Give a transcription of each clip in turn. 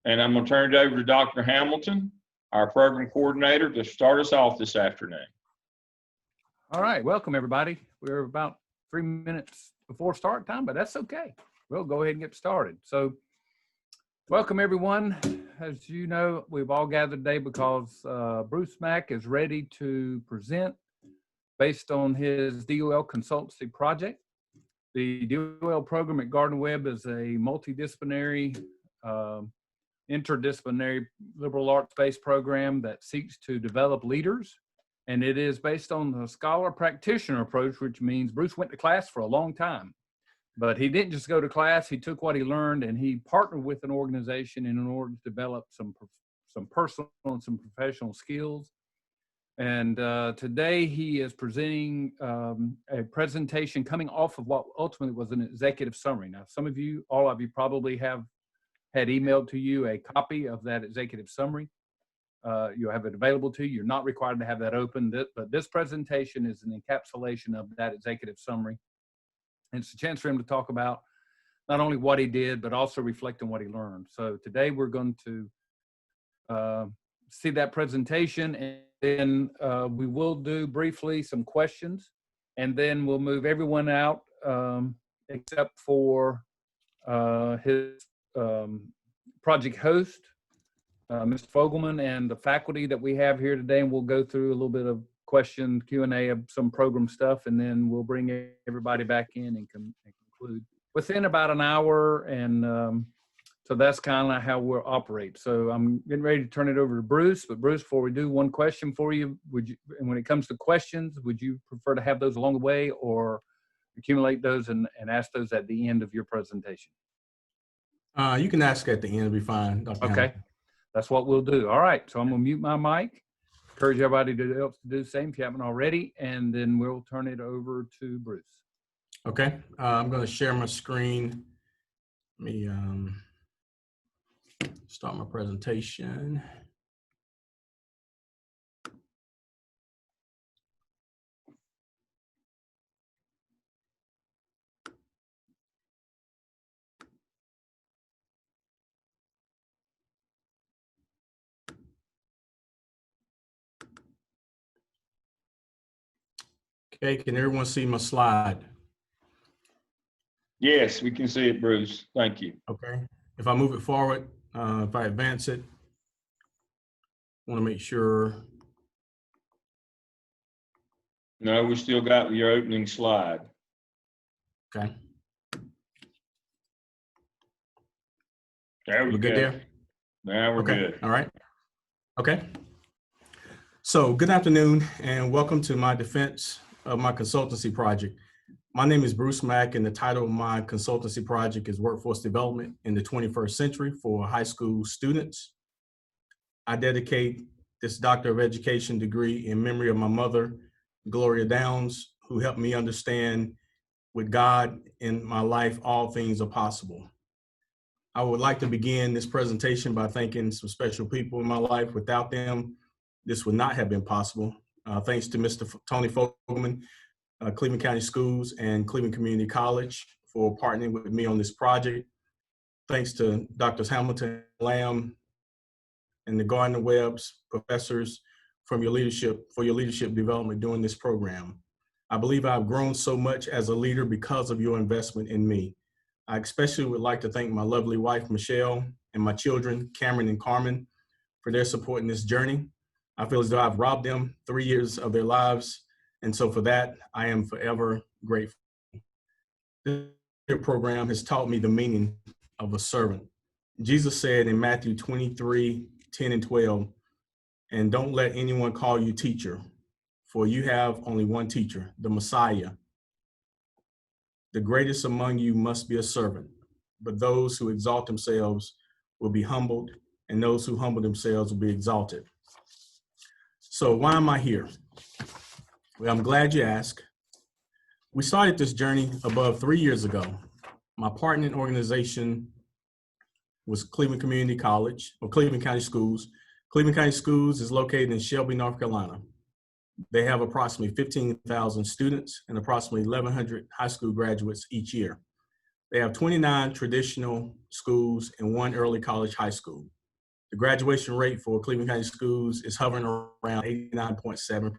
And I'm going to turn it over to Dr. Hamilton, our program coordinator, to start us off this afternoon. All right, welcome everybody. We're about 3 minutes before start time, but that's okay. We'll go ahead and get started. So welcome everyone. As you know, we've all gathered today because Bruce Mack is ready to present based on his DEOL consultancy project. The DEOL program at Gardner Webb is a multidisciplinary, interdisciplinary liberal arts-based program that seeks to develop leaders. And it is based on the scholar practitioner approach, which means Bruce went to class for a long time. But he didn't just go to class, he took what he learned and he partnered with an organization in order to develop some personal and some professional skills. And today he is presenting a presentation coming off of what ultimately was an executive summary. Now, some of you, all of you probably have had emailed to you a copy of that executive summary. You'll have it available to you. You're not required to have that open, but this presentation is an encapsulation of that executive summary. And it's a chance for him to talk about not only what he did, but also reflect on what he learned. So today we're going to see that presentation, and then we will do briefly some questions, and then we'll move everyone out except for his project host, Mr. Fogelman, and the faculty that we have here today, and we'll go through a little bit of question Q&A of some program stuff, and then we'll bring everybody back in and conclude within about an hour. And so that's kind of how we'll operate. So I'm getting ready to turn it over to Bruce, but Bruce, before we do, one question for you. And when it comes to questions, would you prefer to have those along the way or accumulate those and ask those at the end of your presentation? You can ask at the end, it'll be fine, Dr. Okay. Hamilton. That's what we'll do. All right, so I'm gonna mute my mic. Encourage everybody to do the same if you haven't already, and then we'll turn it over to Bruce. Okay, I'm gonna share my screen. Let me start my presentation. Okay, can everyone see my slide? Yes, we can see it, Bruce. Thank you. Okay, if I move it forward, if I advance it, I want to make sure. No, we still got your opening slide. Okay. There we We're go. good there? Now we're Okay. good. All right. Okay. So good afternoon and welcome to my defense of my consultancy project. My name is Bruce Mack, and the title of my consultancy project is Workforce Development in the 21st Century for High School Students. I dedicate this Doctor of Education degree in memory of my mother, Gloria Downs, who helped me understand with God in my life, all things are possible. I would like to begin this presentation by thanking some special people in my life. Without them, this would not have been possible. Thanks to Mr. Tony Fogelman, Cleveland County Schools and Cleveland Community College for partnering with me on this project. Thanks to Drs. Hamilton, Lamb, and the Gardner Webb's professors for your leadership development during this program. I believe I've grown so much as a leader because of your investment in me. I especially would like to thank my lovely wife, Michelle, and my children, Cameron and Carmen, for their support in this journey. I feel as though I've robbed them 3 years of their lives, and so for that, I am forever grateful. This program has taught me the meaning of a servant. Jesus said in Matthew 23:10 and 12, "And don't let anyone call you teacher, for you have only one teacher, the Messiah. The greatest among you must be a servant, but those who exalt themselves will be humbled, and those who humble themselves will be exalted." So why am I here? Well, I'm glad you asked. We started this journey above 3 years ago. My partner organization was Cleveland Community College, or Cleveland County Schools. Cleveland County Schools is located in Shelby, North Carolina. They have approximately 15,000 students and approximately 1,100 high school graduates each year. They have 29 traditional schools and 1 early college high school. The graduation rate for Cleveland County Schools is hovering around 89.7%.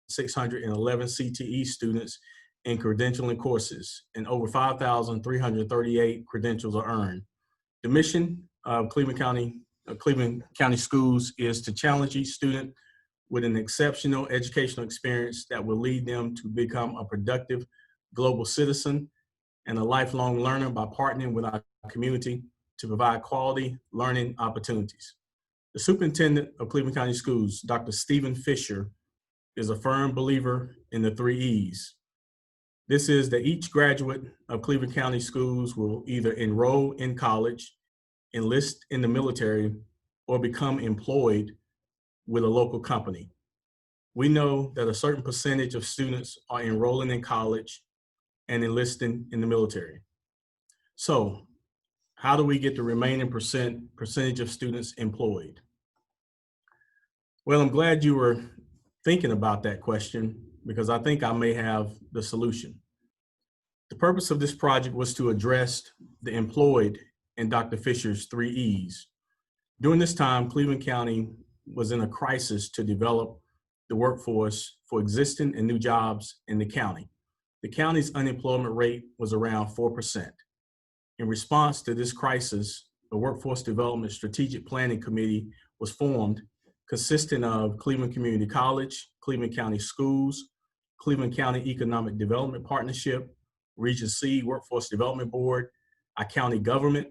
611 CTE students in credentialing courses, and over 5,338 credentials are earned. The mission of Cleveland County Schools is to challenge each student with an exceptional educational experience that will lead them to become a productive global citizen and a lifelong learner by partnering with our community to provide quality learning opportunities. The superintendent of Cleveland County Schools, Dr. Stephen Fisher, is a firm believer in the 3 E's. This is that each graduate of Cleveland County Schools will either enroll in college, enlist in the military, or become employed with a local company. We know that a certain percentage of students are enrolling in college and enlisting in the military. So how do we get the remaining percentage of students employed? Well, I'm glad you were thinking about that question because I think I may have the solution. The purpose of this project was to address the employed in Dr. Fisher's 3 E's. During this time, Cleveland County was in a crisis to develop the workforce for existing and new jobs in the county. The county's unemployment rate was around 4%. In response to this crisis, a Workforce Development Strategic Planning Committee was formed, consisting of Cleveland Community College, Cleveland County Schools, Cleveland County Economic Development Partnership, Region C Workforce Development Board, our county government,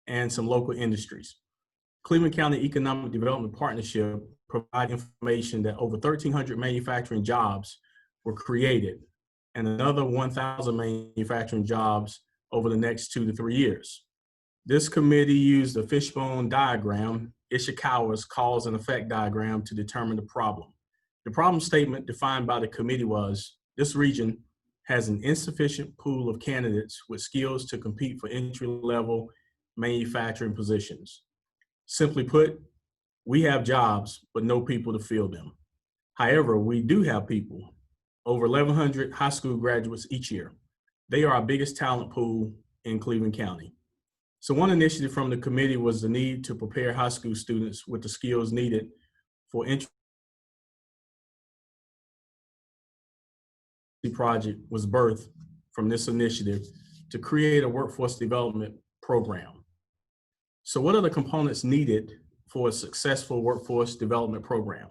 and some local industries. Cleveland County Economic Development Partnership provided information that over 1,300 manufacturing jobs were created and another 1,000 manufacturing jobs over the next 2 to 3 years. This committee used the fishbone diagram, Ishikawa's cause and effect diagram, to determine the problem. The problem statement defined by the committee was, this region has an insufficient pool of candidates with skills to compete for entry-level manufacturing positions. Simply put, we have jobs, but no people to fill them. However, we do have people, over 1,100 high school graduates each year. They are our biggest talent pool in Cleveland County. So one initiative from the committee was the need to prepare high school students with the skills needed for entry. The project was birthed from this initiative to create a workforce development program. So what are the components needed for a successful workforce development program?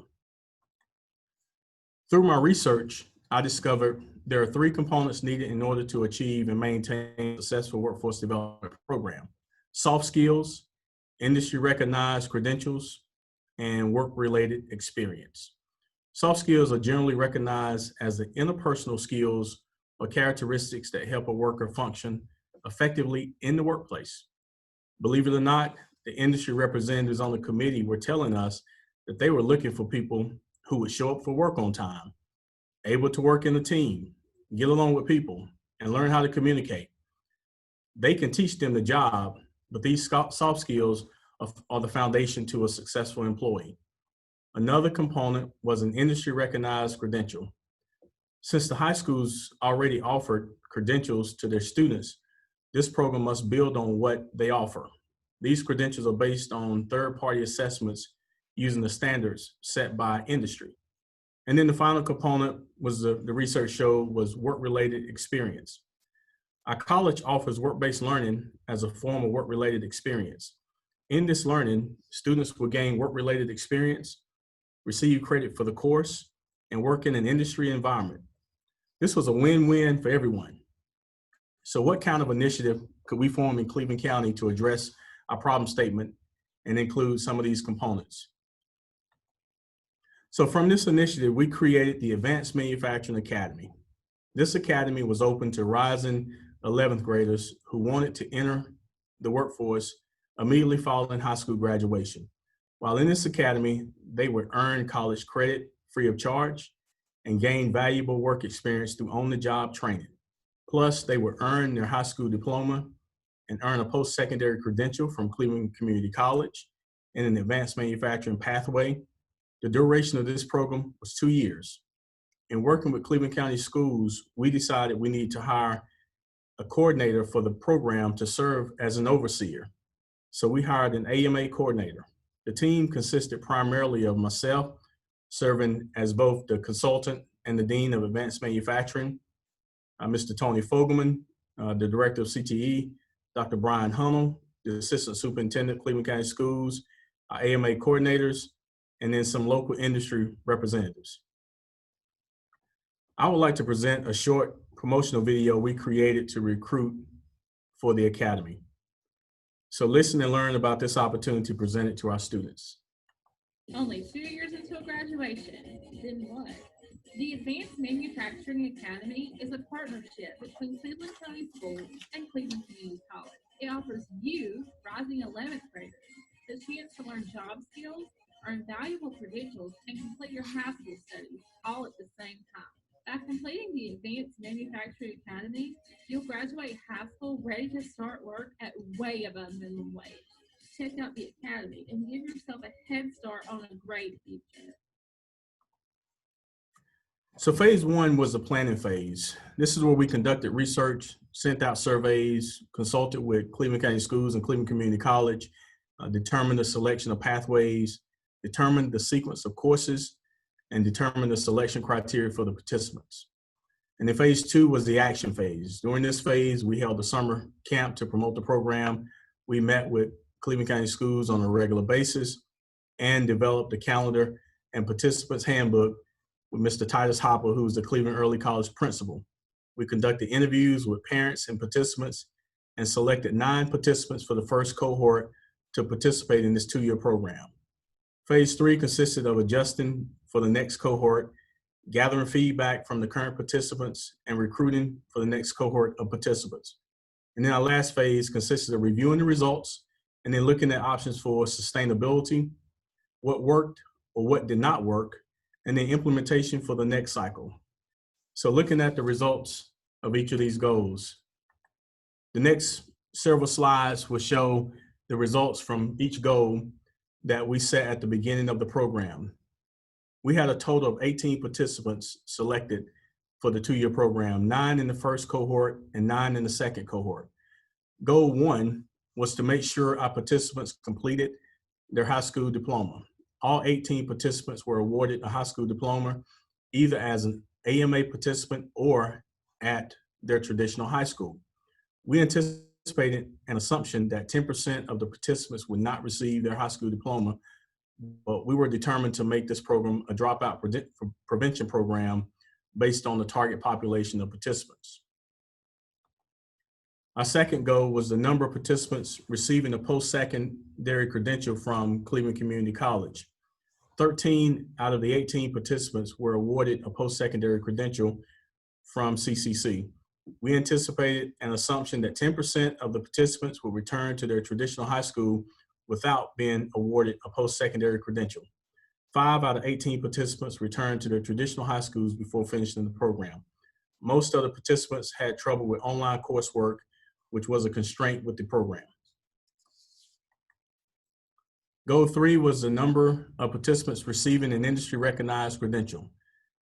Through my research, I discovered there are 3 components needed in order to achieve and maintain a successful workforce development program: soft skills, industry recognized credentials, and work-related experience. Soft skills are generally recognized as the interpersonal skills or characteristics that help a worker function effectively in the workplace. Believe it or not, the industry representatives on the committee were telling us that they were looking for people who would show up for work on time, able to work in a team, get along with people, and learn how to communicate. They can teach them the job, but these soft skills are the foundation to a successful employee. Another component was an industry recognized credential. Since the high schools already offered credentials to their students, this program must build on what they offer. These credentials are based on third-party assessments using the standards set by industry. And then the final component was the research showed was work-related experience. Our college offers work-based learning as a form of work-related experience. In this learning, students will gain work-related experience, receive credit for the course, and work in an industry environment. This was a win-win for everyone. So what kind of initiative could we form in Cleveland County to address our problem statement and include some of these components? So from this initiative, we created the Advanced Manufacturing Academy. This academy was open to rising 11th graders who wanted to enter the workforce immediately following high school graduation. While in this academy, they would earn college credit free of charge and gain valuable work experience through on-the-job training. Plus, they would earn their high school diploma and earn a post-secondary credential from Cleveland Community College in an advanced manufacturing pathway. The duration of this program was 2 years. in working with Cleveland County Schools, we decided we need to hire a coordinator for the program to serve as an overseer. So we hired an AMA coordinator. The team consisted primarily of myself, serving as both the consultant and the Dean of Advanced Manufacturing, Mr. Tony Fogelman, the Director of CTE, Dr. Brian Hummel, the Assistant Superintendent, Cleveland County Schools, AMA coordinators, and then some local industry representatives. I would like to present a short promotional video we created to recruit for the Academy. So listen and learn about this opportunity presented to our students. Only 2 years until graduation. Then what? The Advanced Manufacturing Academy is a partnership between Cleveland County Schools and Cleveland Community College. It offers you, rising 11th graders, the chance to learn job skills, earn valuable credentials, and complete your high school studies all at the same time. By completing the Advanced Manufacturing Academy, you'll graduate high school ready to start work at way above minimum wage. Check out the Academy and give yourself a head start on a great future. So phase one was the planning phase. This is where we conducted research, sent out surveys, consulted with Cleveland County Schools and Cleveland Community College, determined the selection of pathways, determined the sequence of courses, and determined the selection criteria for the participants. And then phase two was the action phase. During this phase, we held a summer camp to promote the program. We met with Cleveland County Schools on a regular basis and developed a calendar and participants handbook with Mr. Titus Hopper, who is the Cleveland Early College principal. We conducted interviews with parents and participants and selected 9 participants for the first cohort to participate in this 2-year program. Phase 3 consisted of adjusting for the next cohort, gathering feedback from the current participants, and recruiting for the next cohort of participants. And then our last phase consisted of reviewing the results and then looking at options for sustainability, what worked or what did not work, and then implementation for the next cycle. So looking at the results of each of these goals, the next several slides will show the results from each goal that we set at the beginning of the program. We had a total of 18 participants selected for the 2-year program, 9 in the first cohort and 9 in the second cohort. Goal 1 was to make sure our participants completed their high school diploma. All 18 participants were awarded a high school diploma, either as an AMA participant or at their traditional high school. We anticipated an assumption that 10% of the participants would not receive their high school diploma, but we were determined to make this program a dropout prevention program based on the target population of participants. Our second goal was the number of participants receiving a post-secondary credential from Cleveland Community College. 13 out of the 18 participants were awarded a post-secondary credential from CCC. We anticipated an assumption that 10% of the participants would return to their traditional high school without being awarded a post-secondary credential. 5 out of 18 participants returned to their traditional high schools before finishing the program. Most of the participants had trouble with online coursework, which was a constraint with the program. Goal 3 was the number of participants receiving an industry-recognized credential.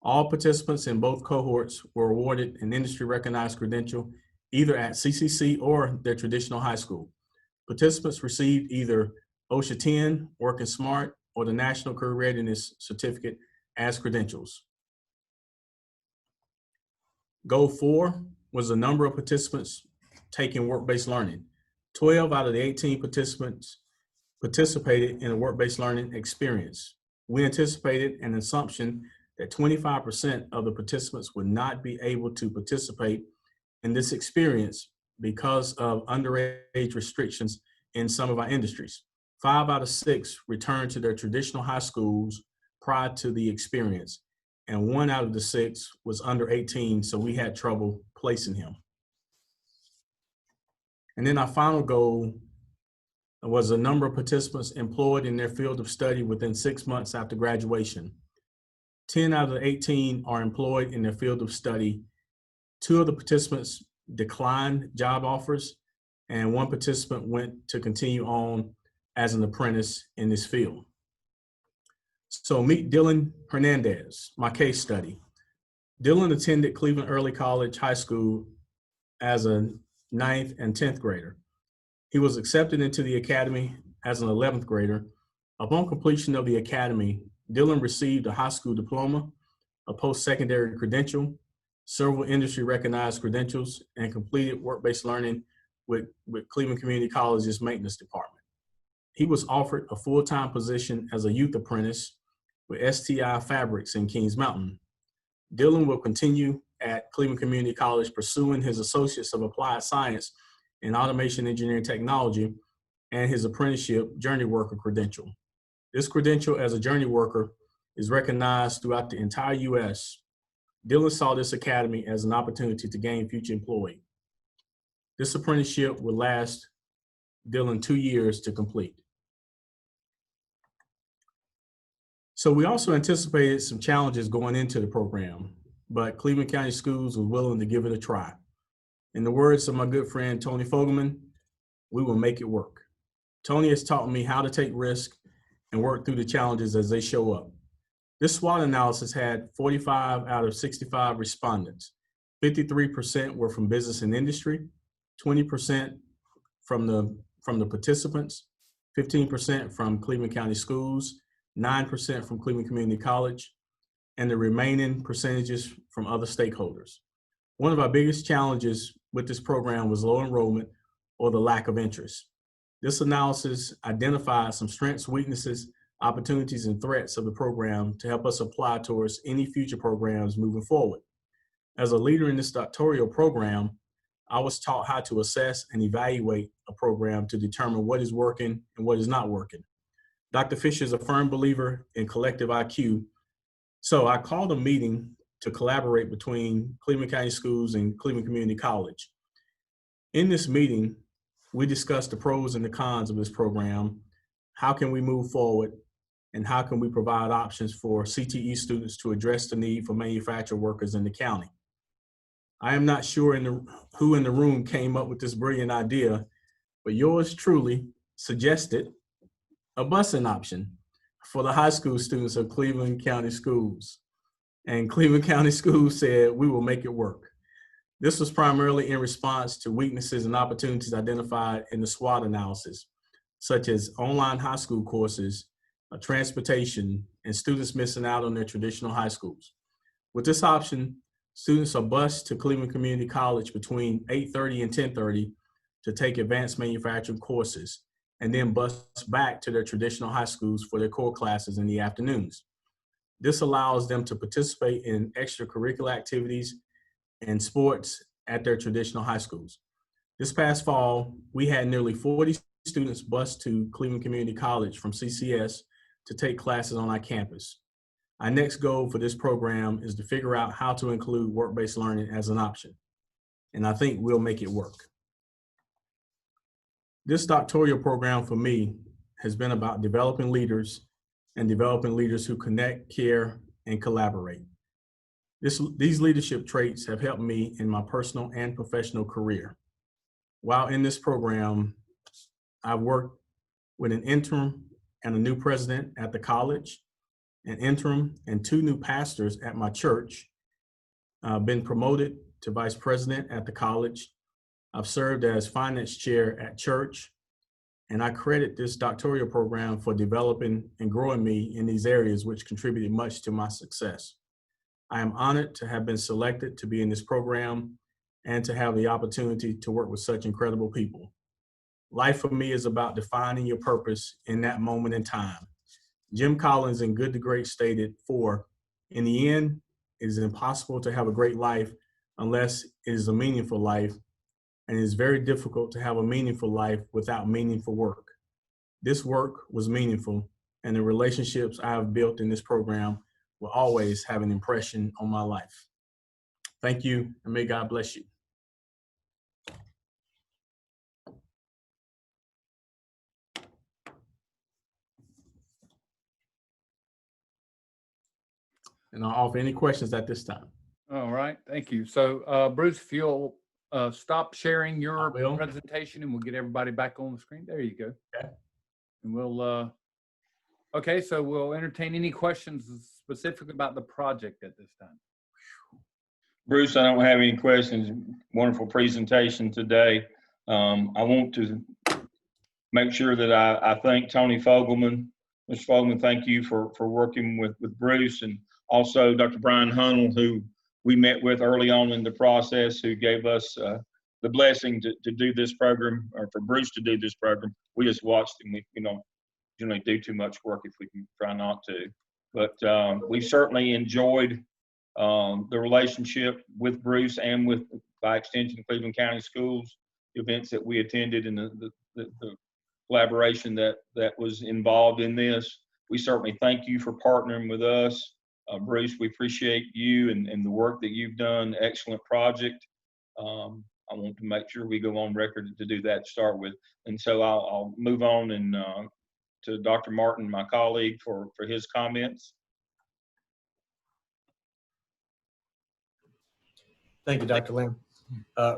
All participants in both cohorts were awarded an industry-recognized credential, either at CCC or their traditional high school. Participants received either OSHA 10, Working Smart, or the National Career Readiness Certificate as credentials. Goal 4 was the number of participants taking work-based learning. 12 out of the 18 participants participated in a work-based learning experience. We anticipated an assumption that 25% of the participants would not be able to participate in this experience because of underage restrictions in some of our industries. 5 out of 6 returned to their traditional high schools prior to the experience, and 1 out of the 6 was under 18, so we had trouble placing him. And then our final goal was the number of participants employed in their field of study within 6 months after graduation. 10 out of the 18 are employed in their field of study. 2 of the participants declined job offers, and 1 participant went to continue on as an apprentice in this field. So meet Dylan Hernandez, my case study. Dylan attended Cleveland Early College High School as a 9th and 10th grader. He was accepted into the academy as an 11th grader. Upon completion of the academy, Dylan received a high school diploma, a post-secondary credential, several industry-recognized credentials, and completed work-based learning with Cleveland Community College's maintenance department. He was offered a full-time position as a youth apprentice with STI Fabrics in Kings Mountain. Dylan will continue at Cleveland Community College pursuing his Associates of Applied Science in Automation Engineering Technology and his apprenticeship Journey Worker credential. This credential as a journey worker is recognized throughout the entire U.S. Dylan saw this academy as an opportunity to gain future employee. This apprenticeship will last Dylan 2 years to complete. So we also anticipated some challenges going into the program, but Cleveland County Schools was willing to give it a try. In the words of my good friend, Tony Fogelman, we will make it work. Tony has taught me how to take risks and work through the challenges as they show up. This SWOT analysis had 45 out of 65 respondents. 53% were from business and industry, 20% from the participants, 15% from Cleveland County Schools, 9% from Cleveland Community College, and the remaining percentages from other stakeholders. One of our biggest challenges with this program was low enrollment or the lack of interest. This analysis identified some strengths, weaknesses, opportunities, and threats of the program to help us apply towards any future programs moving forward. As a leader in this doctoral program, I was taught how to assess and evaluate a program to determine what is working and what is not working. Dr. Fisher is a firm believer in collective IQ, so I called a meeting to collaborate between Cleveland County Schools and Cleveland Community College. In this meeting, we discussed the pros and the cons of this program, how can we move forward, and how can we provide options for CTE students to address the need for manufacturing workers in the county. I am not sure who in the room came up with this brilliant idea, but yours truly suggested a busing option for the high school students of Cleveland County Schools. And Cleveland County Schools said, we will make it work. This was primarily in response to weaknesses and opportunities identified in the SWOT analysis, such as online high school courses, transportation, and students missing out on their traditional high schools. With this option, students are bused to Cleveland Community College between 8:30 and 10:30 to take advanced manufacturing courses, and then bused back to their traditional high schools for their core classes in the afternoons. This allows them to participate in extracurricular activities and sports at their traditional high schools. This past fall, we had nearly 40 students bused to Cleveland Community College from CCS to take classes on our campus. Our next goal for this program is to figure out how to include work-based learning as an option, and I think we'll make it work. This doctoral program for me has been about developing leaders and developing leaders who connect, care, and collaborate. These leadership traits have helped me in my personal and professional career. While in this program, I've worked with an interim and a new president at the college, an interim and 2 new pastors at my church. I've been promoted to vice president at the college. I've served as finance chair at church, and I credit this doctoral program for developing and growing me in these areas, which contributed much to my success. I am honored to have been selected to be in this program and to have the opportunity to work with such incredible people. Life for me is about defining your purpose in that moment in time. Jim Collins in Good to Great stated, in the end, it is impossible to have a great life unless it is a meaningful life, and it is very difficult to have a meaningful life without meaningful work. This work was meaningful, and the relationships I have built in this program will always have an impression on my life. Thank you, and may God bless you. And I'll offer any questions at this time. All right, thank you. So Bruce, if you'll stop sharing your will. presentation and we'll get everybody back on the screen. There you go. Okay. And we'll, okay, so we'll entertain any questions specifically about the project at this time. Bruce, I don't have any questions. Wonderful presentation today. I want to make sure that I thank Tony Fogelman. Mr. Fogelman, thank you for working with Bruce, and also Dr. Brian Hunnell, who we met with early on in the process, who gave us the blessing to do this program, or for Bruce to do this program. We just watched, and we don't generally do too much work if we can try not to. But we certainly enjoyed the relationship with Bruce and with, by extension, Cleveland County Schools, the events that we attended, and the collaboration that was involved in this. We certainly thank you for partnering with us. Bruce, we appreciate you and the work that you've done. Excellent project. I want to make sure we go on record to do that to start with. And so I'll move on and to Dr. Martin, my colleague, for his comments. Thank you, Dr. Lamb.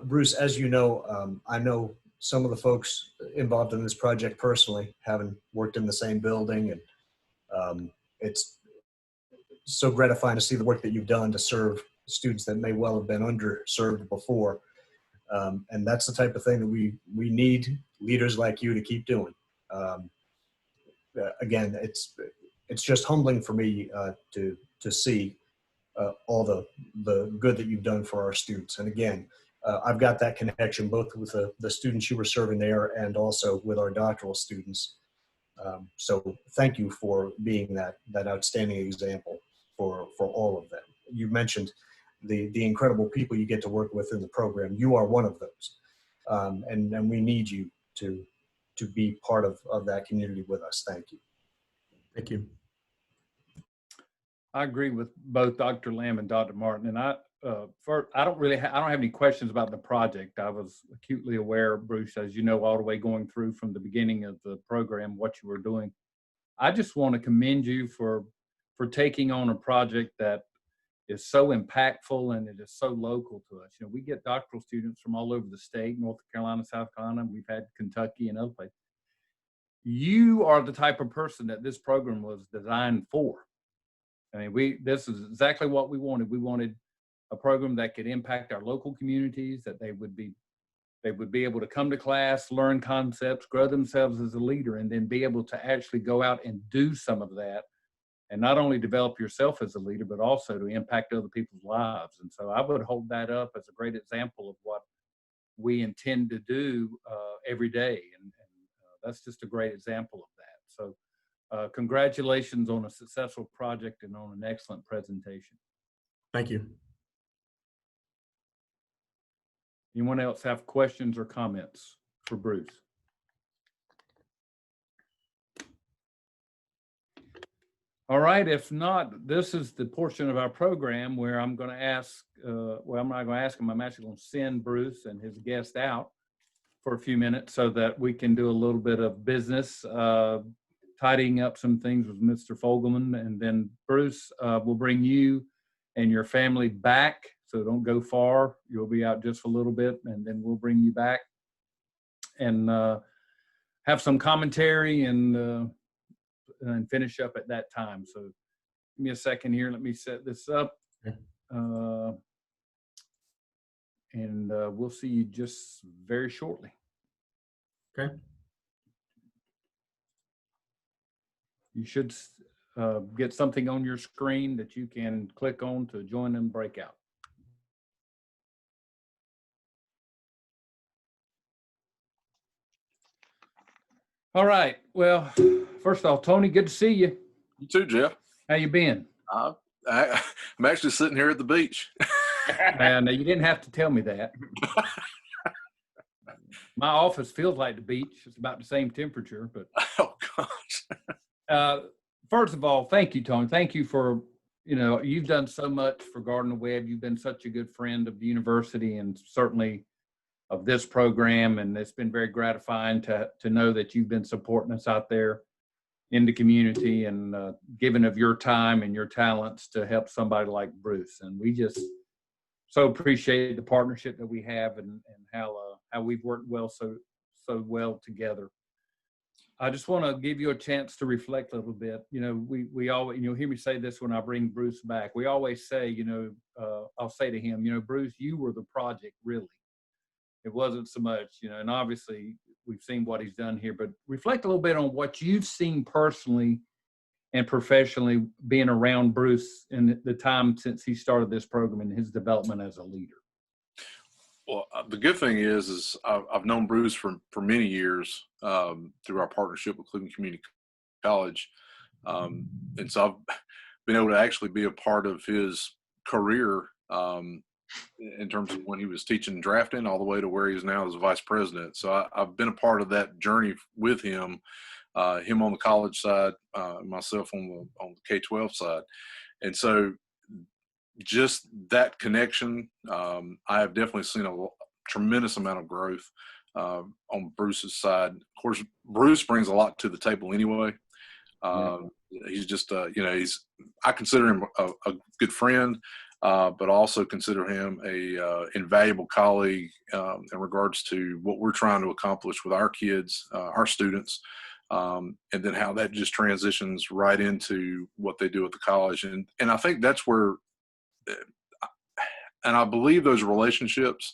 Bruce, as you know, I know some of the folks involved in this project personally, having worked in the same building, and it's so gratifying to see the work that you've done to serve students that may well have been underserved before. And that's the type of thing that we need leaders like you to keep doing. Again, it's just humbling for me to see all the good that you've done for our students. And again, I've got that connection both with the students you were serving there and also with our doctoral students. So thank you for being that outstanding example for all of them. You mentioned the incredible people you get to work with in the program. You are one of those. And we need you to be part of that community with us. Thank you. Thank you. I agree with both Dr. Lamb and Dr. Martin. And I don't have any questions about the project. I was acutely aware, Bruce, as you know, all the way going through from the beginning of the program, what you were doing. I just want to commend you for taking on a project that is so impactful and it is so local to us. You know, we get doctoral students from all over the state, North Carolina, South Carolina. We've had Kentucky and other places. You are the type of person that this program was designed for. I mean, this is exactly what we wanted. We wanted a program that could impact our local communities, that they would be able to come to class, learn concepts, grow themselves as a leader, and then be able to actually go out and do some of that, and not only develop yourself as a leader, but also to impact other people's lives. And so I would hold that up as a great example of what we intend to do every day. And that's just a great example of that. So congratulations on a successful project and on an excellent presentation. Thank you. Anyone else have questions or comments for Bruce? All right, if not, this is the portion of our program where I'm going to ask, well, I'm not going to ask him, I'm actually going to send Bruce and his guest out for a few minutes so that we can do a little bit of business, tidying up some things with Mr. Fogelman, and then Bruce will bring you and your family back, so don't go far. You'll be out just for a little bit, and then we'll bring you back and have some commentary and finish up at that time. So give me a second here. Let me set this up. And we'll see you just very shortly. Okay. You should get something on your screen that you can click on to join in breakout. All right. Well, first off, Tony, good to see you. You too, Jeff. How you been? I'm actually sitting here at the beach. And you didn't have to tell me that. My office feels like the beach. It's about the same temperature, but. Oh gosh. First of all, thank you, Tony. Thank you for, you've done so much for Garden of Webb. You've been such a good friend of the university and certainly of this program. And it's been very gratifying to know that you've been supporting us out there in the community and giving of your time and your talents to help somebody like Bruce. And we just so appreciate the partnership that we have and how we've worked so well together. I just want to give you a chance to reflect a little bit. You know, we always, you'll hear me say this when I bring Bruce back. We always say, you know, I'll say to him, you know, Bruce, you were the project, really. It wasn't so much, you know, and obviously we've seen what he's done here, but reflect a little bit on what you've seen personally and professionally being around Bruce in the time since he started this program and his development as a leader. Well, the good thing is I've known Bruce for many years through our partnership with Cleveland Community College. And so I've been able to actually be a part of his career in terms of when he was teaching drafting all the way to where he is now as a vice president. So I've been a part of that journey with him, him on the college side, myself on the K-12 side. And so just that connection, I have definitely seen a tremendous amount of growth on Bruce's side. Of course, Bruce brings a lot to the table anyway. He's just, you know, I consider him a good friend, but also consider him a invaluable colleague in regards to what we're trying to accomplish with our kids, our students, and then how that just transitions right into what they do at the college. And I think that's where, and I believe those relationships,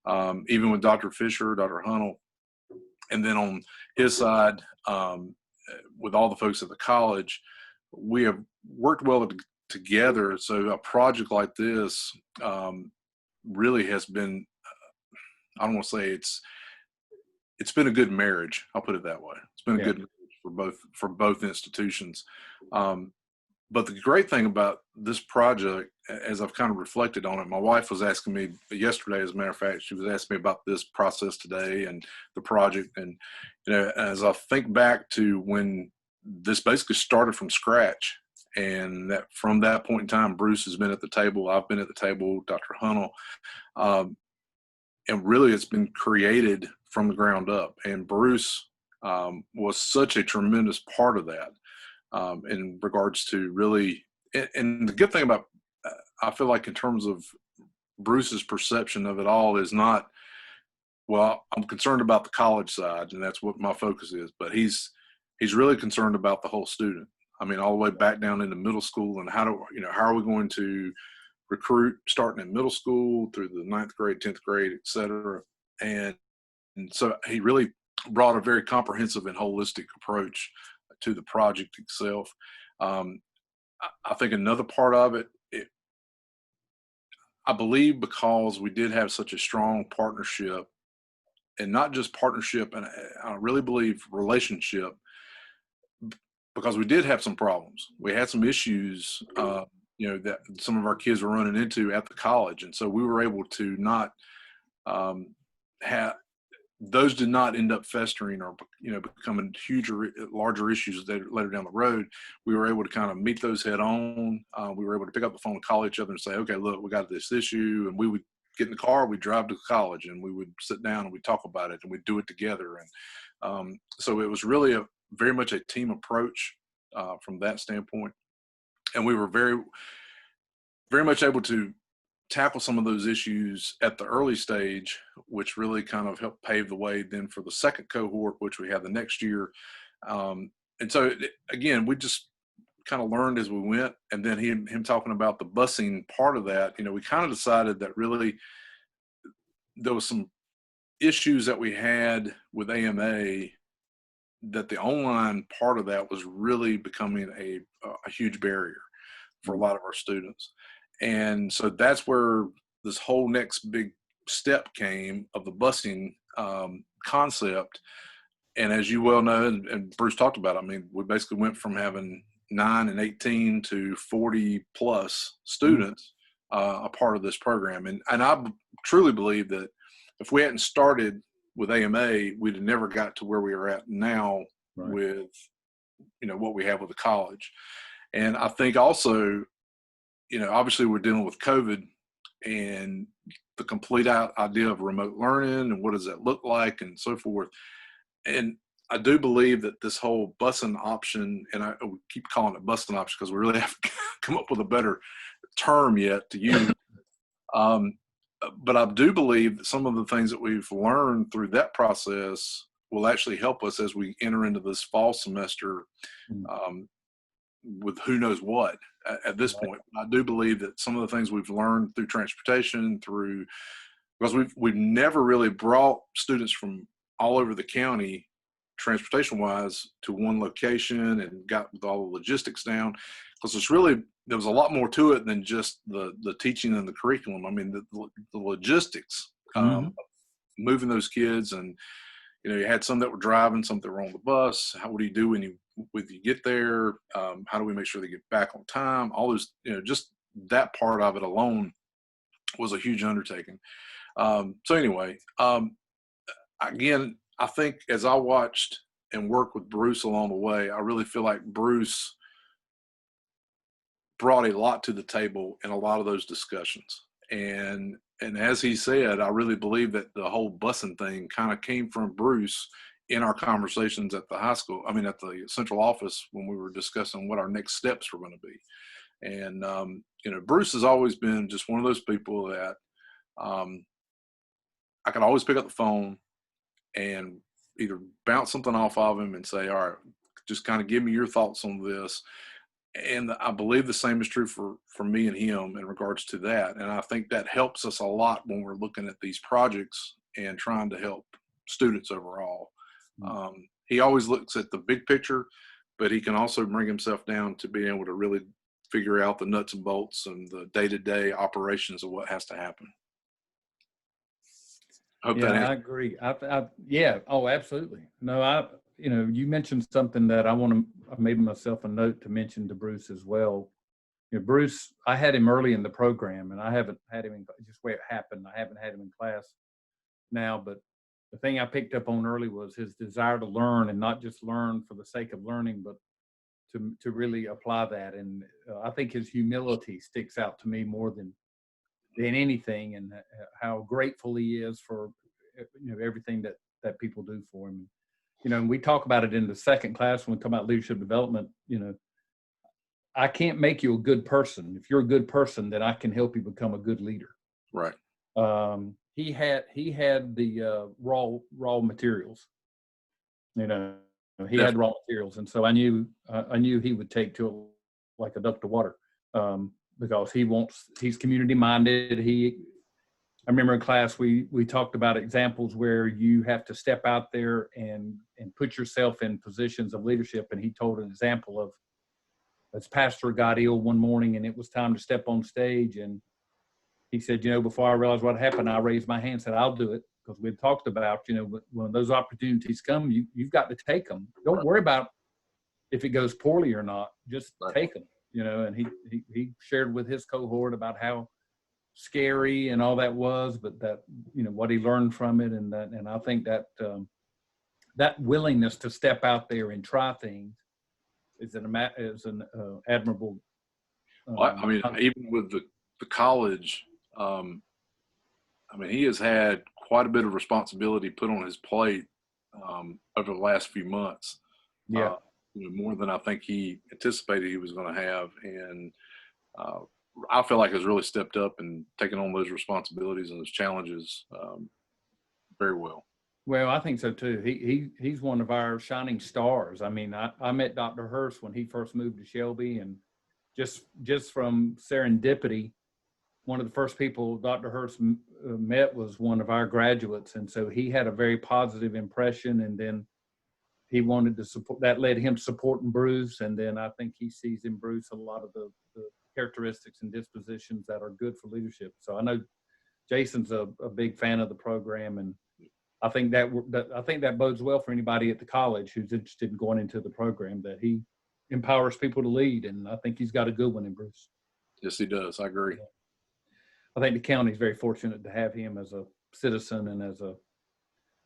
even with Dr. Fisher, Dr. Hunnell, and then on his side, with all the folks at the college, we have worked well together. So a project like this really has been, I don't want to say it's been a good marriage. I'll put it that way. It's been a good marriage for both institutions. But the great thing about this project, as I've kind of reflected on it, my wife was asking me yesterday, as a matter of fact, she was asking me about this process today and the project. And, you know, as I think back to when this basically started from scratch, and that from that point in time, Bruce has been at the table, I've been at the table, Dr. Hunnell, and really it's been created from the ground up. And Bruce was such a tremendous part of that. In regards to really, and the good thing about, I feel like in terms of Bruce's perception of it all is not, well, I'm concerned about the college side and that's what my focus is, but he's really concerned about the whole student. I mean, all the way back down into middle school and how are we going to recruit starting in middle school through the 9th grade, 10th grade, et cetera. And so he really brought a very comprehensive and holistic approach to the project itself. I think another part of it, I believe because we did have such a strong partnership, and not just partnership, and I really believe relationship, because we did have some problems. We had some issues, you know, that some of our kids were running into at the college. And so we were able to not have, those did not end up festering or, you know, becoming larger issues later down the road. We were able to kind of meet those head on. We were able to pick up the phone and call each other and say, okay, look, we got this issue. And we would get in the car, we'd drive to college, and we would sit down and we'd talk about it, and we'd do it together. And so it was really very much a team approach from that standpoint. And we were very, very much able to tackle some of those issues at the early stage, which really kind of helped pave the way then for the second cohort, which we had the next year. And so, again, we just kind of learned as we went. And then him talking about the busing part of that, you know, we kind of decided that really there was some issues that we had with AMA, that the online part of that was really becoming a huge barrier for a lot of our students. And so that's where this whole next big step came of the busing concept. And as you well know, and Bruce talked about, I mean, we basically went from having 9 and 18 to 40 plus students a part of this program. And I truly believe that if we hadn't started with AMA, we'd have never got to where we are at now with, you know, what we have with the college. And I think also, you know, obviously we're dealing with COVID and the complete idea of remote learning and what does that look like and so forth. And I do believe that this whole busing option, and I keep calling it busing option because we really haven't come up with a better term yet to use. But I do believe that some of the things that we've learned through that process will actually help us as we enter into this fall semester with who knows what at this point. I do believe that some of the things we've learned through transportation, because we've never really brought students from all over the county transportation wise to one location and got with all the logistics down, because there was a lot more to it than just the teaching and the curriculum. I mean, the logistics, moving those kids, and you had some that were driving, some that were on the bus. What do you do when you get there? How do we make sure they get back on time? All those, just that part of it alone was a huge undertaking. So anyway, again, I think as I watched and worked with Bruce along the way, I really feel like Bruce brought a lot to the table in a lot of those discussions. And as he said, I really believe that the whole busing thing kind of came from Bruce in our conversations at the high school. I mean, at the central office, when we were discussing what our next steps were going to be. And, Bruce has always been just one of those people that I could always pick up the phone and either bounce something off of him and say, all right, just kind of give me your thoughts on this. And I believe the same is true for me and him in regards to that. And I think that helps us a lot when we're looking at these projects and trying to help students overall. He always looks at the big picture, but he can also bring himself down to being able to really figure out the nuts and bolts and the day-to-day operations of what has to happen. I agree. Yeah. Oh, absolutely. No, you mentioned something that I made myself a note to mention to Bruce as well. Bruce, I had him early in the program, and I haven't had him just the way it happened. I haven't had him in class now, but the thing I picked up on early was his desire to learn, and not just learn for the sake of learning, but to really apply that. And I think his humility sticks out to me more than anything, and how grateful he is for everything that people do for him. And we talk about it in the second class when we talk about leadership development. I can't make you a good person. If you're a good person, then I can help you become a good leader. Right. He had the raw materials. He had raw materials, and so I knew he would take to it like a duck to water, because he's community minded. I remember in class we talked about examples where you have to step out there and put yourself in positions of leadership. And he told an example of his pastor got ill one morning, and it was time to step on stage. And he said, before I realized what happened, I raised my hand and said, I'll do it. Because we talked about, when those opportunities come, you've got to take them. Don't worry about if it goes poorly or not. Just take them. And he shared with his cohort about how scary and all that was, but that what he learned from it, and I think that that willingness to step out there and try things is an admirable. Even with the college, he has had quite a bit of responsibility put on his plate over the last few months. Yeah. More than I think he anticipated he was going to have, and I feel like has really stepped up and taken on those responsibilities and those challenges very well. Well, I think so too. He's one of our shining stars. I met Dr. Hurst when he first moved to Shelby, and just from serendipity, one of the first people Dr. Hurst met was one of our graduates, and so he had a very positive impression. And then he wanted to support. That led him supporting Bruce, and then I think he sees in Bruce a lot of the characteristics and dispositions that are good for leadership. So I know Jason's a big fan of the program, and I think that bodes well for anybody at the college who's interested in going into the program, that he empowers people to lead, and I think he's got a good one in Bruce. Yes, he does. I agree. I think the county is very fortunate to have him as a citizen and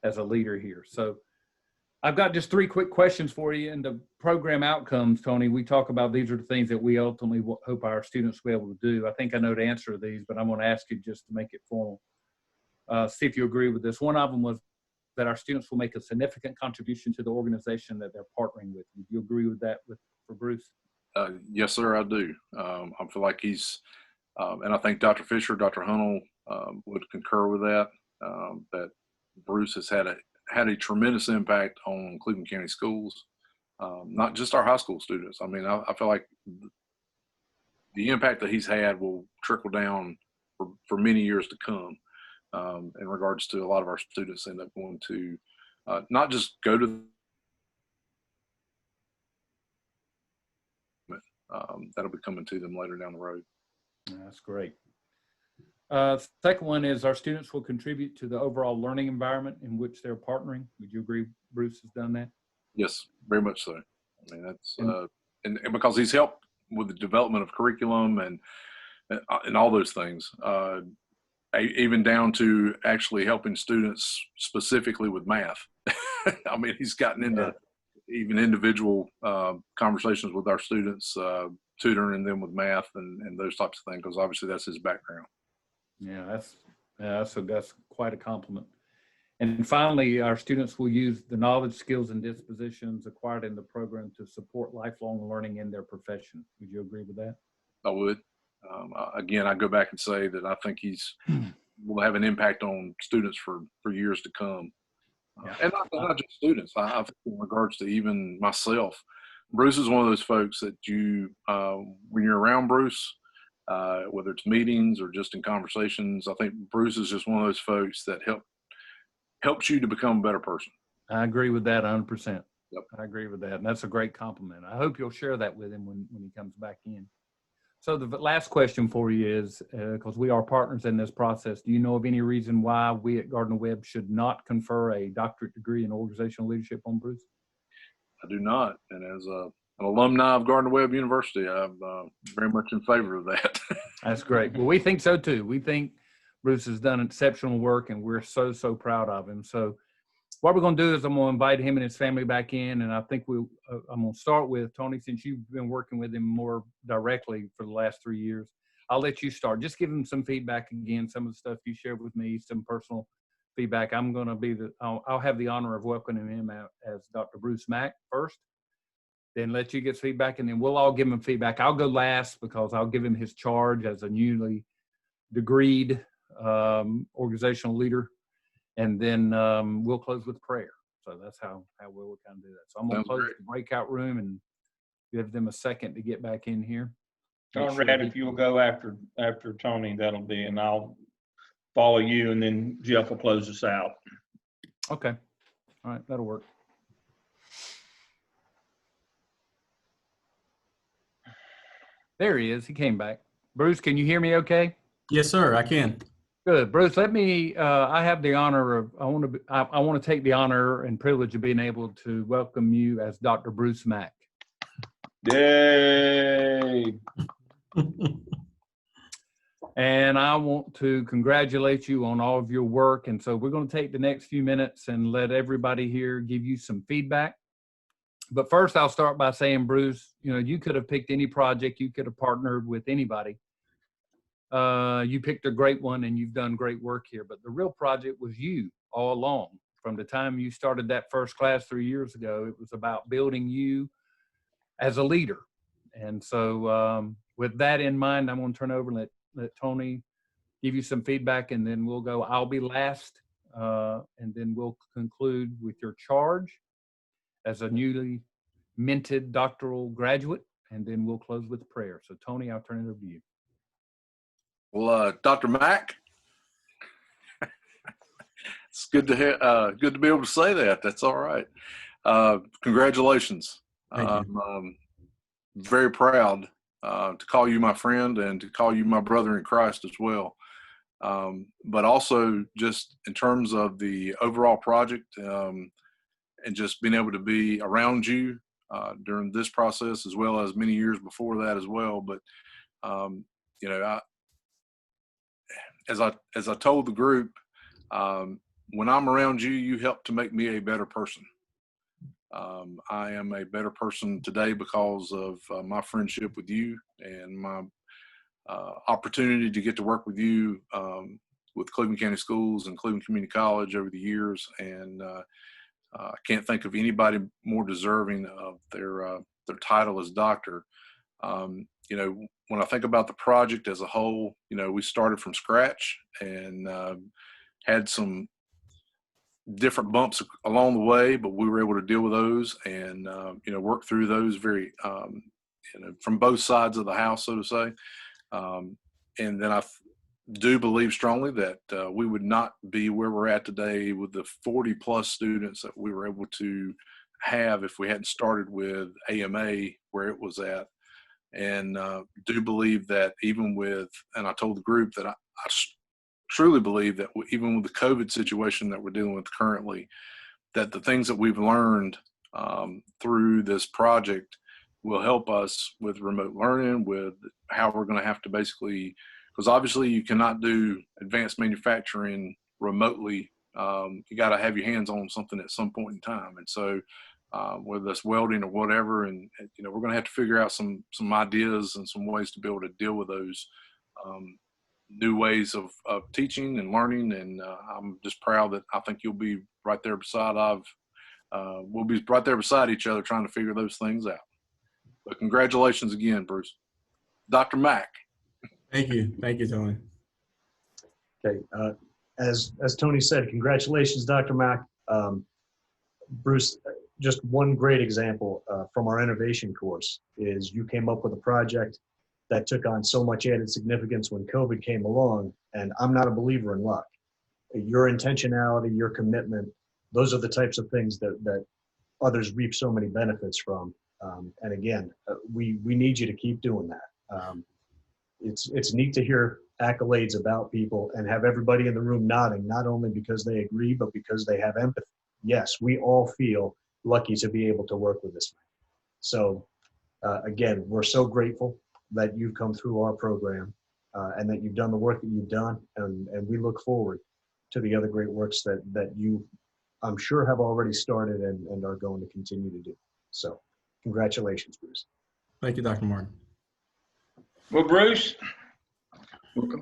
as a leader here. So I've got just 3 quick questions for you. And the program outcomes, Tony, we talk about these are the things that we ultimately hope our students will be able to do. I think I know the answer to these, but I'm going to ask you just to make it formal. See if you agree with this. One of them was that our students will make a significant contribution to the organization that they're partnering with. Do you agree with that for Bruce? Yes, sir, I do. I feel like he's, and I think Dr. Fisher, Dr. Hunnell would concur with that, that Bruce has had had a tremendous impact on Cleveland County schools, not just our high school students. I mean, I feel like the impact that he's had will trickle down for many years to come, in regards to a lot of our students end up going to not just go to that'll be coming to them later down the road. That's great. Second one is our students will contribute to the overall learning environment in which they're partnering. Would you agree Bruce has done that? Yes, very much so. I mean, that's and because he's helped with the development of curriculum and all those things, even down to actually helping students specifically with math. I mean, he's gotten into even individual conversations with our students, tutoring them with math and those types of things, because obviously that's his background. Yeah, that's quite a compliment. And finally, our students will use the knowledge, skills, and dispositions acquired in the program to support lifelong learning in their profession. Would you agree with that? I would. Again, I go back and say that I think will have an impact on students for years to come. And not just students. I think in regards to even myself, Bruce is one of those folks that when you're around Bruce, whether it's meetings or just in conversations, I think Bruce is just one of those folks that helps you to become a better person. I agree with that 100%. Yep. I agree with that. And that's a great compliment. I hope you'll share that with him when he comes back in. So the last question for you is, because we are partners in this process, do you know of any reason why we at Gardner-Webb should not confer a doctorate degree in organizational leadership on Bruce? I do not. And as an alumni of Gardner-Webb University, I'm very much in favor of that. That's great. Well, we think so too. We think Bruce has done exceptional work, and we're so proud of him. So what we're going to do is I'm going to invite him and his family back in, and I think I'm going to start with Tony, since you've been working with him more directly for the last 3 years. I'll let you start. Just give him some feedback again, some of the stuff you shared with me, some personal feedback. I'm going to I'll have the honor of welcoming him out as Dr. Bruce Mack first, then let you get feedback, and then we'll all give him feedback. I'll go last because I'll give him his charge as a newly degreed organizational leader. And then we'll close with prayer. So that's how we'll kind of do that. So I'm going to close the breakout room and give them a second to get back in here. Conrad, if you'll go after Tony, that'll be, and I'll follow you, and then Jeff will close us out. Okay. All right, that'll work. There he is. He came back. Bruce, can you hear me okay? Yes, sir, I can. Good. Bruce, let me, I have the honor of, I want to take the honor and privilege of being able to welcome you as Dr. Bruce Mack. Yay! And I want to congratulate you on all of your work. And so we're going to take the next few minutes and let everybody here give you some feedback. But first, I'll start by saying, Bruce, you could have picked any project. You could have partnered with anybody. You picked a great one, and you've done great work here. But the real project was you all along. From the time you started that first class 3 years ago, it was about building you as a leader. And so with that in mind, I'm going to turn over and let Tony give you some feedback, and then we'll go. I'll be last, and then we'll conclude with your charge as a newly minted doctoral graduate, and then we'll close with prayer. So, Tony, I'll turn it over to you. Well, Dr. Mack, it's good to be able to say that. That's all right. Congratulations. I'm very proud to call you my friend and to call you my brother in Christ as well. But also just in terms of the overall project and just being able to be around you during this process, as well as many years before that as well. But, as I told the group, when I'm around you, you help to make me a better person. I am a better person today because of my friendship with you and my opportunity to get to work with you with Cleveland County Schools and Cleveland Community College over the years. And I can't think of anybody more deserving of their title as doctor. When I think about the project as a whole, we started from scratch and had some different bumps along the way, but we were able to deal with those and, work through those very, from both sides of the house, so to say. And then I do believe strongly that we would not be where we're at today with the 40 plus students that we were able to have if we hadn't started with AMA where it was at. And do believe that even with, and I told the group that I truly believe that even with the COVID situation that we're dealing with currently, that the things that we've learned through this project will help us with remote learning, with how we're going to have to basically, because obviously you cannot do advanced manufacturing remotely. You got to have your hands on something at some point in time. And so whether that's welding or whatever, and we're going to have to figure out some ideas and some ways to be able to deal with those new ways of teaching and learning. And I'm just proud that I think you'll be right there beside we'll be right there beside each other trying to figure those things out. But congratulations again, Bruce. Dr. Mack. Thank you, Tony. Okay, as Tony said, congratulations, Dr. Mack. Bruce, just one great example from our innovation course is you came up with a project that took on so much added significance when COVID came along, and I'm not a believer in luck. Your intentionality, your commitment, those are the types of things that others reap so many benefits from. And again, we need you to keep doing that. It's neat to hear accolades about people and have everybody in the room nodding, not only because they agree, but because they have empathy. Yes, we all feel lucky to be able to work with this man. So again, we're so grateful that you've come through our program and that you've done the work that you've done. And we look forward to the other great works that you, I'm sure, have already started and are going to continue to do. So congratulations, Bruce. Thank you, Dr. Martin. Well, Bruce,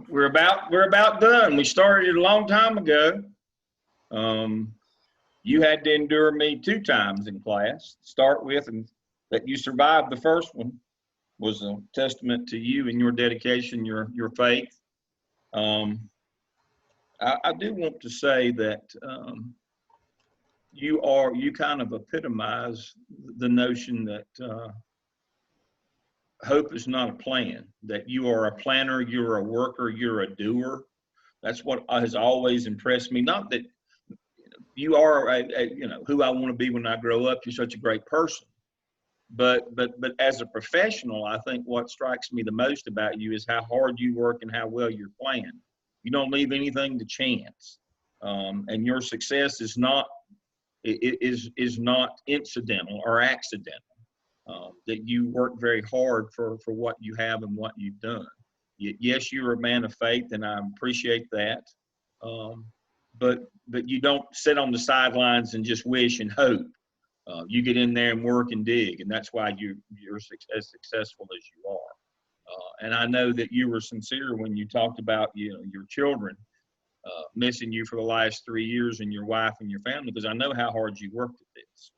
we're about done. We started it a long time ago. You had to endure me 2 times in class to start with, and that you survived the first one was a testament to you and your dedication, your faith. I do want to say that you kind of epitomize the notion that hope is not a plan, that you are a planner, you're a worker, you're a doer. That's what has always impressed me. Not that you are who I want to be when I grow up. You're such a great person. But as a professional, I think what strikes me the most about you is how hard you work and how well you're planned. You don't leave anything to chance, and your success is not incidental or accidental. That you work very hard for what you have and what you've done. Yes, you're a man of faith, and I appreciate that. But you don't sit on the sidelines and just wish and hope. You get in there and work and dig, and that's why you're as successful as you are. And I know that you were sincere when you talked about your children missing you for the last 3 years, and your wife and your family, because I know how hard you worked at this.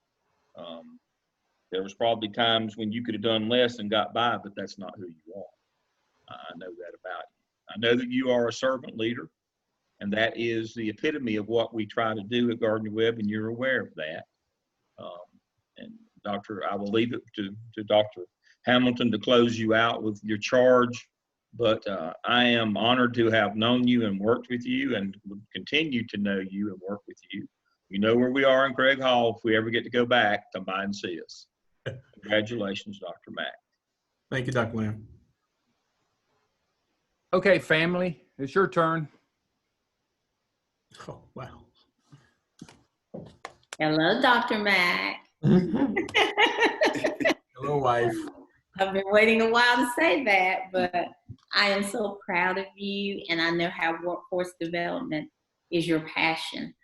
There was probably times when you could have done less and got by, but that's not who you are. I know that about you. I know that you are a servant leader, and that is the epitome of what we try to do at Gardner Webb, and you're aware of that. And I will leave it to Dr. Hamilton to close you out with your charge, but I am honored to have known you and worked with you, and will continue to know you and work with you. You know where we are in Craig Hall. If we ever get to go back, come by and see us. Congratulations, Dr. Mack. Thank you, Dr. Lamb. Okay, family, it's your turn. Oh, wow. Hello, Dr. Mack. Hello, wife. I've been waiting a while to say that, but I am so proud of you, and I know how workforce development is your passion,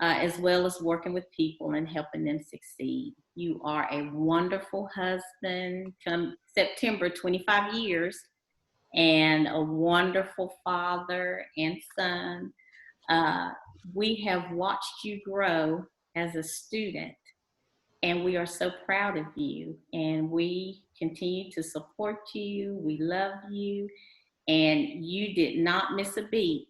as well as working with people and helping them succeed. You are a wonderful husband, come September, 25 years, and a wonderful father and son. We have watched you grow as a student, and we are so proud of you, and we continue to support you. We love you, and you did not miss a beat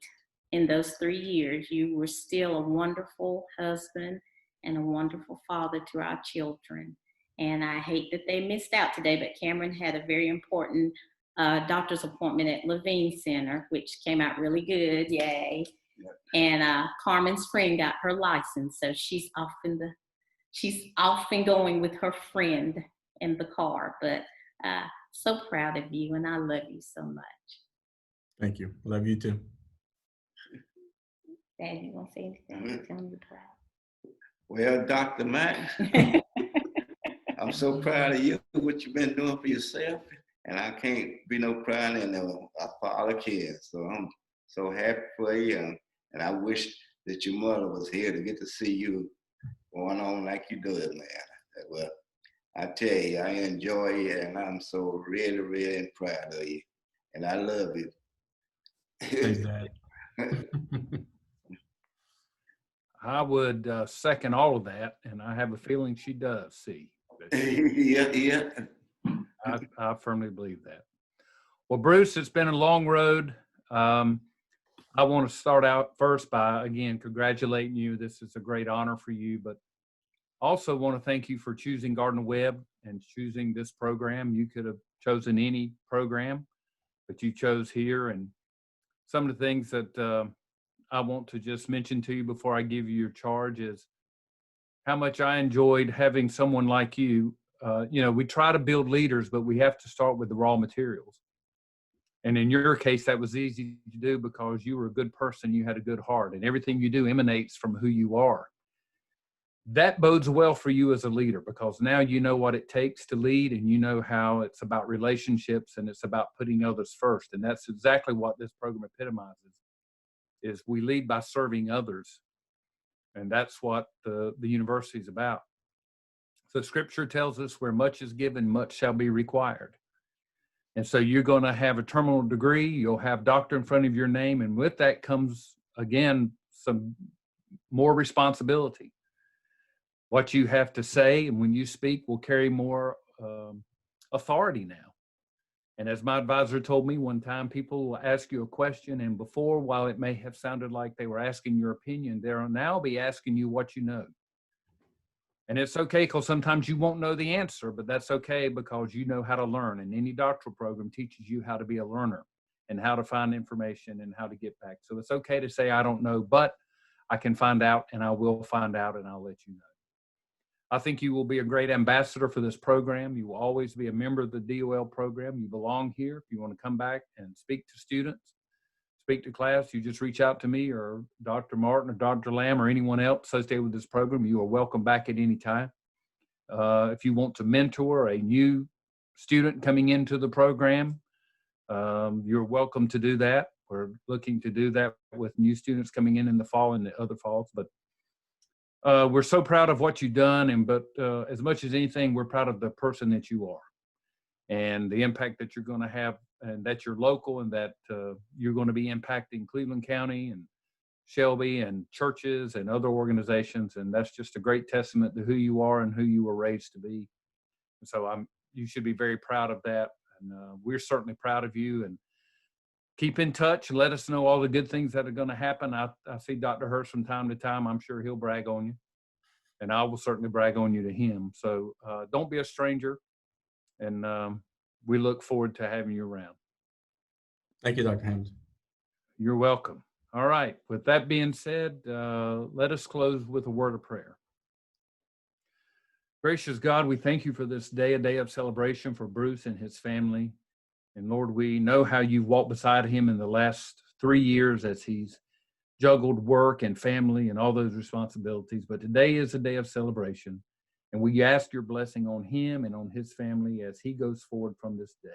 in those 3 years, you were still a wonderful husband and a wonderful father to our children. And I hate that they missed out today, but Cameron had a very important doctor's appointment at Levine Center, which came out really good, yay. And Carmen's friend got her license, so she's off and going with her friend in the car. But so proud of you, and I love you so much. Thank you. Love you too. Dad, you want to say anything? Tell me you're proud. Well, Dr. Mack, I'm so proud of you, what you've been doing for yourself. And I can't be no proud in a father kids. So I'm so happy for you. And I wish that your mother was here to get to see you going on like you do it, man. Well, I tell you, I enjoy it, and I'm so really, really proud of you. And I love you. Thanks, Dad. I would second all of that, and I have a feeling she does see. Yeah. I firmly believe that. Well, Bruce, it's been a long road. I want to start out first by, again, congratulating you. This is a great honor for you, but also want to thank you for choosing Gardner Webb and choosing this program. You could have chosen any program, but you chose here. And some of the things that I want to just mention to you before I give you your charge is how much I enjoyed having someone like you. We try to build leaders, but we have to start with the raw materials. And in your case, that was easy to do because you were a good person. You had a good heart, and everything you do emanates from who you are. That bodes well for you as a leader because now you know what it takes to lead, and you know how it's about relationships and it's about putting others first. And that's exactly what this program epitomizes, is we lead by serving others. And that's what the university is about. So scripture tells us where much is given, much shall be required. And so you're going to have a terminal degree, you'll have doctor in front of your name, and with that comes, again, some more responsibility. What you have to say and when you speak will carry more authority now. And as my advisor told me one time, people will ask you a question, and before, while it may have sounded like they were asking your opinion, they'll now be asking you what you know. And it's okay because sometimes you won't know the answer, but that's okay because you know how to learn. And any doctoral program teaches you how to be a learner and how to find information and how to get back. So it's okay to say, I don't know, but I can find out, and I will find out, and I'll let you know. I think you will be a great ambassador for this program. You will always be a member of the DEOL program. You belong here. If you want to come back and speak to students, speak to class, you just reach out to me or Dr. Martin or Dr. Lamb or anyone else associated with this program. You are welcome back at any time. If you want to mentor a new student coming into the program, you're welcome to do that. We're looking to do that with new students coming in the fall and the other falls. But we're so proud of what you've done, but as much as anything, we're proud of the person that you are and the impact that you're going to have, and that you're local, and that you're going to be impacting Cleveland County and Shelby and churches and other organizations. And that's just a great testament to who you are and who you were raised to be. And so you should be very proud of that. And we're certainly proud of you. And keep in touch and let us know all the good things that are going to happen. I see Dr. Hurst from time to time. I'm sure he'll brag on you, and I will certainly brag on you to him. So don't be a stranger, and we look forward to having you around. Thank you, Dr. Hamilton. You're welcome. All right. With that being said, let us close with a word of prayer. Gracious God, we thank you for this day, a day of celebration for Bruce and his family. And Lord, we know how you've walked beside him in the last 3 years as he's juggled work and family and all those responsibilities. But today is a day of celebration. And we ask your blessing on him and on his family as he goes forward from this day.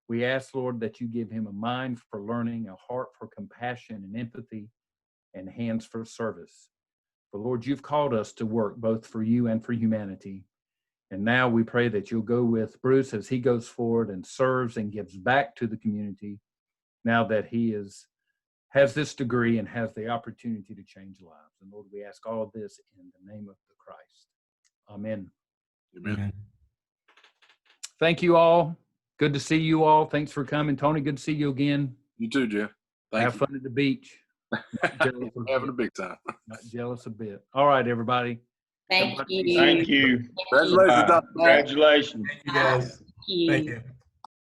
We ask, Lord, that you give him a mind for learning, a heart for compassion and empathy, and hands for service. For Lord, you've called us to work both for you and for humanity. And now we pray that you'll go with Bruce as he goes forward and serves and gives back to the community now that he has this degree and has the opportunity to change lives. And Lord, we ask all of this in the name of the Christ. Amen. Amen. Thank you all. Good to see you all. Thanks for coming. Tony, good to see you again. You too, Jeff. Thank Have you. fun at the beach. Jealous a Having a bit. big time. Not jealous a bit. All right, everybody. Thank you. Thank you. Congratulations, Bye. Dr. Mack. Congratulations. Thank you, guys. Thank you. Thank you.